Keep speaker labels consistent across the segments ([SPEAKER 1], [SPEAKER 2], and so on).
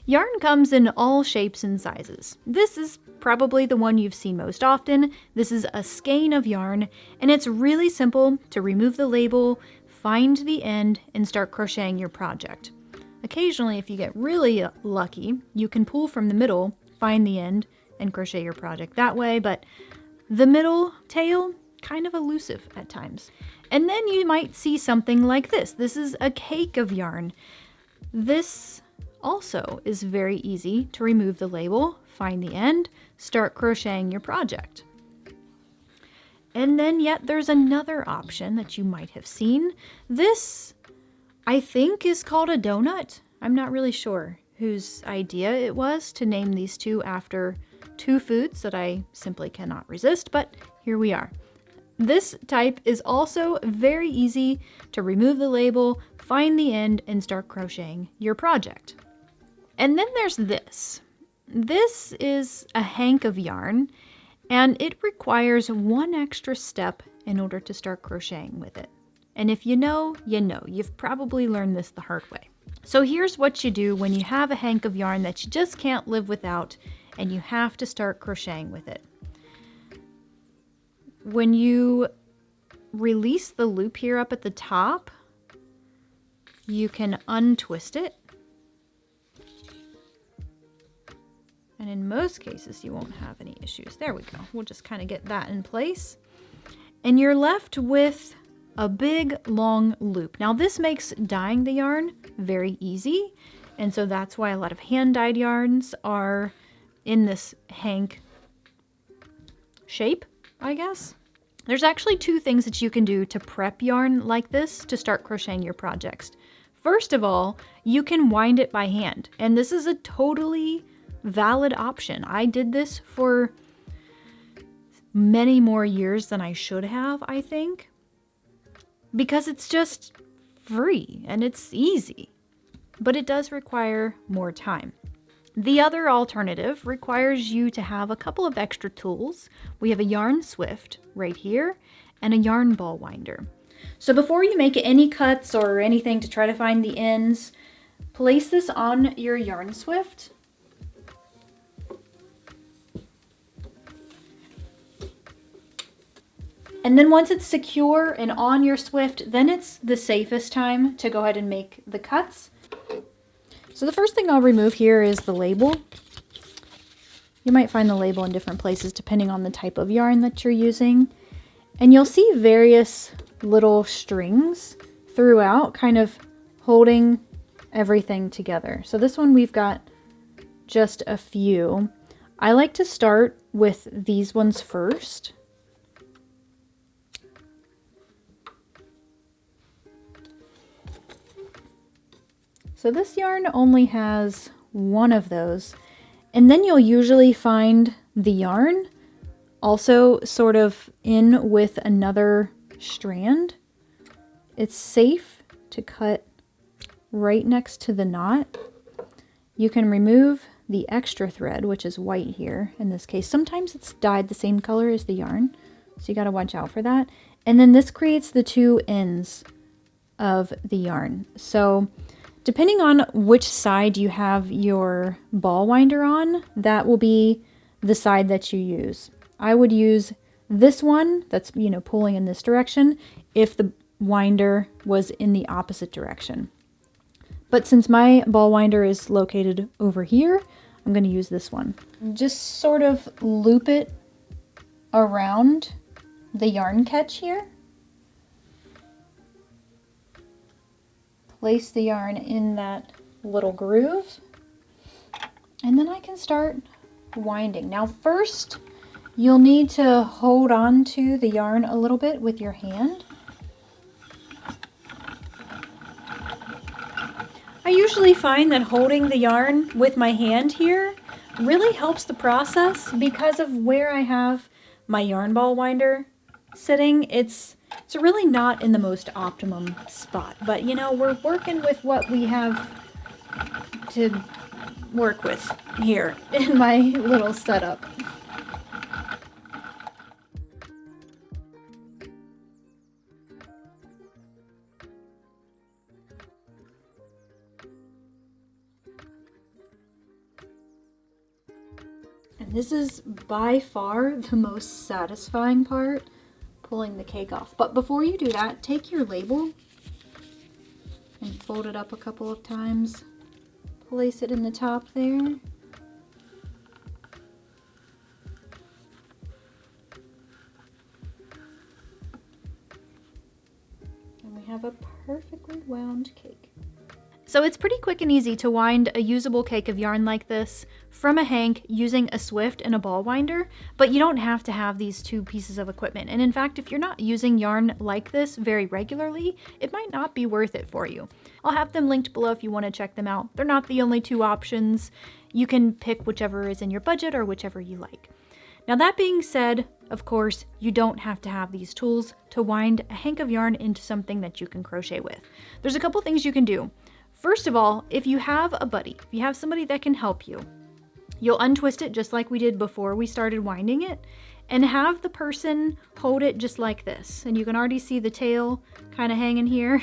[SPEAKER 1] Yarn comes in all shapes and sizes. This is probably the one you've seen most often. This is a skein of yarn, and it's really simple to remove the label, find the end, and start crocheting your project. Occasionally, if you get really lucky, you can pull from the middle, find the end, and crochet your project that way, but the middle tail, kind of elusive at times. And then you might see something like this. This is a cake of yarn. This also is very easy to remove the label, find the end, start crocheting your project. And then yet there's another option that you might have seen. This, I think, is called a donut. I'm not really sure whose idea it was to name these two after two foods that I simply cannot resist, but here we are. This type is also very easy to remove the label, find the end, and start crocheting your project. And then there's this. This is a hank of yarn, and it requires one extra step in order to start crocheting with it. And if you know, you know. You've probably learned this the hard way. So here's what you do when you have a hank of yarn that you just can't live without, and you have to start crocheting with it. When you release the loop here up at the top, you can untwist it. And in most cases, you won't have any issues. There we go. We'll just kind of get that in place. And you're left with a big, long loop. Now, this makes dyeing the yarn very easy. And so that's why a lot of hand-dyed yarns are in this hank shape, I guess. There's actually two things that you can do to prep yarn like this to start crocheting your projects. First of all, you can wind it by hand. And this is a totally valid option. I did this for many more years than I should have, I think, because it's just free and it's easy, but it does require more time. The other alternative requires you to have a couple of extra tools. We have a yarn swift right here and a yarn ball winder. So before you make any cuts or anything to try to find the ends, place this on your yarn swift. And then once it's secure and on your swift, then it's the safest time to go ahead and make the cuts. So the first thing I'll remove here is the label. You might find the label in different places depending on the type of yarn that you're using. And you'll see various little strings throughout, kind of holding everything together. So this one we've got just a few. I like to start with these ones first. So this yarn only has one of those, and then you'll usually find the yarn also sort of in with another strand. It's safe to cut right next to the knot. You can remove the extra thread, which is white here in this case. Sometimes it's dyed the same color as the yarn, so you got to watch out for that. And then this creates the two ends of the yarn. So depending on which side you have your ball winder on, that will be the side that you use. I would use this one that's, pulling in this direction if the winder was in the opposite direction. But since my ball winder is located over here, I'm going to use this one. Just sort of loop it around the yarn catch here. Place the yarn in that little groove, and then I can start winding. Now first, you'll need to hold on to the yarn a little bit with your hand. I usually find that holding the yarn with my hand here really helps the process because of where I have my yarn ball winder sitting. It's really not in the most optimum spot, but we're working with what we have to work with here in my little setup. This is by far the most satisfying part, pulling the cake off. But before you do that, take your label and fold it up a couple of times. Place it in the top there. And we have a perfectly wound cake. So it's pretty quick and easy to wind a usable cake of yarn like this from a hank using a Swift and a ball winder, but you don't have to have these two pieces of equipment. And in fact, if you're not using yarn like this very regularly, it might not be worth it for you. I'll have them linked below if you want to check them out. They're not the only two options. You can pick whichever is in your budget or whichever you like. Now that being said, of course, you don't have to have these tools to wind a hank of yarn into something that you can crochet with. There's a couple things you can do. First of all, if you have a buddy, if you have somebody that can help you, you'll untwist it just like we did before we started winding it, and have the person hold it just like this. And you can already see the tail kind of hanging here.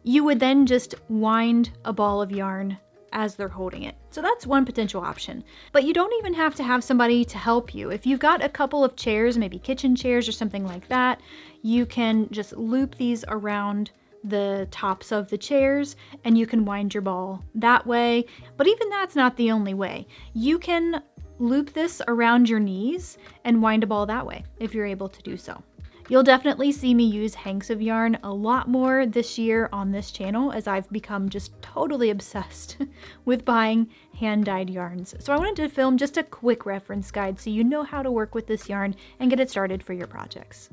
[SPEAKER 1] You would then just wind a ball of yarn as they're holding it. So that's one potential option. But you don't even have to have somebody to help you. If you've got a couple of chairs, maybe kitchen chairs or something like that, you can just loop these around the tops of the chairs and you can wind your ball that way. But even that's not the only way. You can loop this around your knees and wind a ball that way if you're able to do so. You'll definitely see me use hanks of yarn a lot more this year on this channel as I've become just totally obsessed with buying hand-dyed yarns. So I wanted to film just a quick reference guide so you know how to work with this yarn and get it started for your projects.